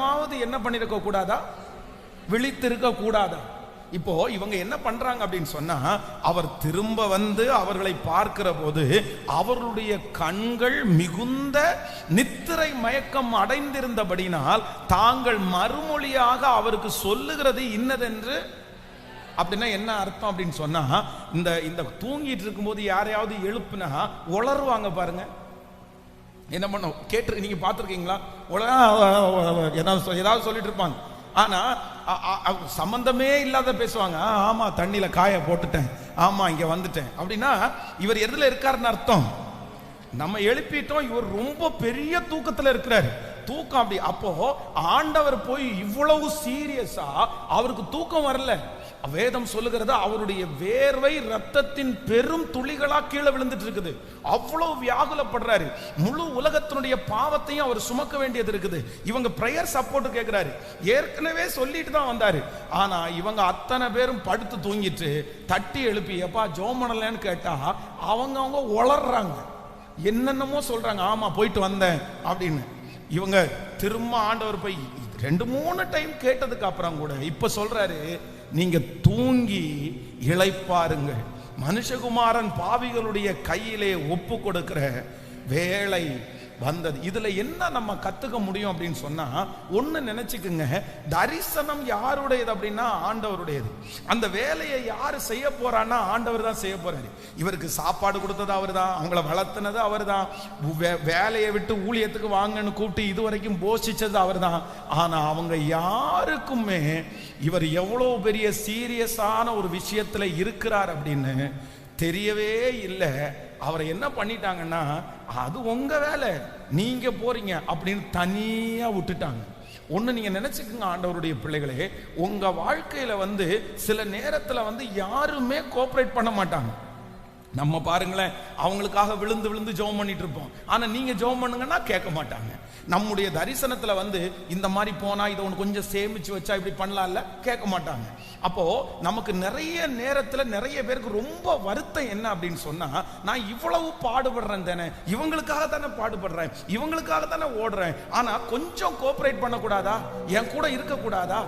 நேரமாவது என்ன பண்ணிருக்க கூடாதா? விழித்திருக்க கூடாதா? இப்போ இவங்க என்ன பண்றாங்க அப்படின்னு சொன்னா, அவர் திரும்ப வந்து அவர்களை பார்க்கிற போது அவர்களுடைய கண்கள் மிகுந்த நித்திரை மயக்கம் அடைந்திருந்தபடினால் தாங்கள் மறுமொழியாக அவருக்கு சொல்லுகிறது இன்னதென்று. அப்படின்னா என்ன அர்த்தம் அப்படின்னு சொன்னா, இந்த தூங்கிட்டு இருக்கும்போது யாரையாவது எழுப்புனா உளருவாங்க பாருங்க. என்ன பண்ண கேட்டு நீங்க பார்த்துருக்கீங்களா? ஏதாவது சொல்லிட்டு இருப்பாங்க. ஆனா சம்பந்தமே இல்லாத பேசுவாங்க. ஆமா, தண்ணியில காய போட்டுட்டேன், ஆமா இங்க வந்துட்டேன் அப்படின்னா இவர் எதுல இருக்காருன்னு அர்த்தம். நம்ம எழுப்பிட்டோம், இவர் ரொம்ப பெரிய தூக்கத்துல இருக்கிறாரு. தூக்கம் அப்படி. அப்போ ஆண்டவர் போய் இவ்வளவு சீரியஸா அவருக்கு தூக்கம் வரல. வேதம் சொல்லுகிறது அவருடைய வேர்வை ரத்தத்தின் பெரும் துளிகளா கீழே விழுந்துட்டு இருக்குது. அவ்வளவு வியாகுலப்படுறாரு. முழு உலகத்தினுடைய பாவத்தையும் அவர் சுமக்க வேண்டியது இருக்குது. இவங்க பிரேயர் சப்போர்ட் கேட்கிறாரு. ஏற்கனவே சொல்லிட்டு தான் வந்தாரு. ஆனா இவங்க அத்தனை பேரும் படுத்து தூங்கிட்டு தட்டி எழுப்பி எப்பா ஜெபம் பண்ணலன்னு கேட்டா அவங்க உளறாங்க, என்னென்னமோ சொல்றாங்க. ஆமா போயிட்டு வந்தேன் அப்படின்னு. இவங்க திரும்ப ஆண்டவர் போய் 2-3 டைம் கேட்டதுக்கு அப்புறம் கூட இப்ப சொல்றாரு, நீங்க தூங்கி இளைப்பாருங்கள். மனுஷகுமாரன் பாவிகளுடைய கையிலே ஒப்பு கொடுக்கிற வேளை வந்தது. இதுல என்ன நம்ம கத்துக்க முடியும் அப்படின்னு சொன்னா, ஒண்ணு நினைச்சுக்குங்க, தரிசனம் யாருடையது அப்படின்னா ஆண்டவருடையது. அந்த வேலையை யாரு செய்ய போறான்னா ஆண்டவர் தான் செய்ய போறாரு. இவருக்கு சாப்பாடு கொடுத்தது அவர் தான், அவங்கள வளர்த்தினது அவர் தான், வேலையை விட்டு ஊழியத்துக்கு வாங்கன்னு கூப்பிட்டு இதுவரைக்கும் போஷிச்சது அவர் தான். ஆனா அவங்க யாருக்குமே இவர் எவ்வளவு பெரிய சீரியஸான ஒரு விஷயத்துல இருக்கிறார் அப்படின்னு தெரியவே இல்லை. அவரை என்ன பண்ணிட்டாங்கன்னா, அது உங்க வேலை, நீங்க போறீங்க அப்படின்னு தனியா விட்டுட்டாங்க. ஒண்ணு நீங்க நினைச்சுக்குங்க ஆண்டவருடைய பிள்ளைகளே, உங்க வாழ்க்கையில வந்து சில நேரத்துல வந்து யாருமே கோஆபரேட் பண்ண மாட்டாங்க. நம்ம பாருங்களேன், அவங்களுக்காக விழுந்து விழுந்து ஜெபம் பண்ணிட்டு இருப்போம். ஆனா நீங்க ஜெபம் பண்ணுங்கன்னா கேட்க மாட்டாங்க. நம்முடைய தரிசனத்துல வந்து இந்த மாதிரி போனா இதை ஒன்று கொஞ்சம் சேமிச்சு வச்சா இப்படி பண்ணலாம்ல, கேட்க மாட்டாங்க. அப்போ நமக்கு நிறைய நேரத்துல நிறைய பேருக்கு ரொம்ப வருத்தம் என்ன அப்படின்னு சொன்னா, நான் இவ்வளவு பாடுபடுறேன் தானே, இவங்களுக்காக தானே பாடுபடுறேன், இவங்களுக்காக தானே ஓடுறேன், ஆனா கொஞ்சம் கோஆபரேட் பண்ணக்கூடாதா, என் கூட இருக்க கூடாதா?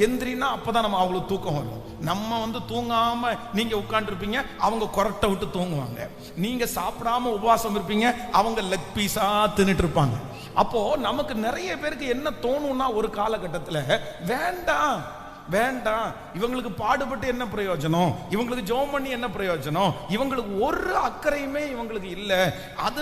எந்திரினா அப்பதான் நம்ம அவங்களுக்கு தூக்கம் வரும். நம்ம வந்து தூங்காம நீங்க உட்கார்ந்து இருப்பீங்க, அவங்க கொரட்டை விட்டு தூங்குவாங்க. நீங்க சாப்பிடாம உபவாசம் இருப்பீங்க, அவங்க லெக் பீஸா தின்னுட்டு இருப்பாங்க. அப்போ நமக்கு நிறைய பேருக்கு என்ன தோணும்னா, ஒரு காலகட்டத்தில் வேண்டாம் வேண்டாம், இவங்களுக்கு பாடுபட்டு என்ன பிரயோஜனம், இவங்களுக்கு ஜெபம் பண்ணி என்ன பிரயோஜனம், இவங்களுக்கு ஒரு அக்கறையுமே இவங்களுக்கு இல்லை. அது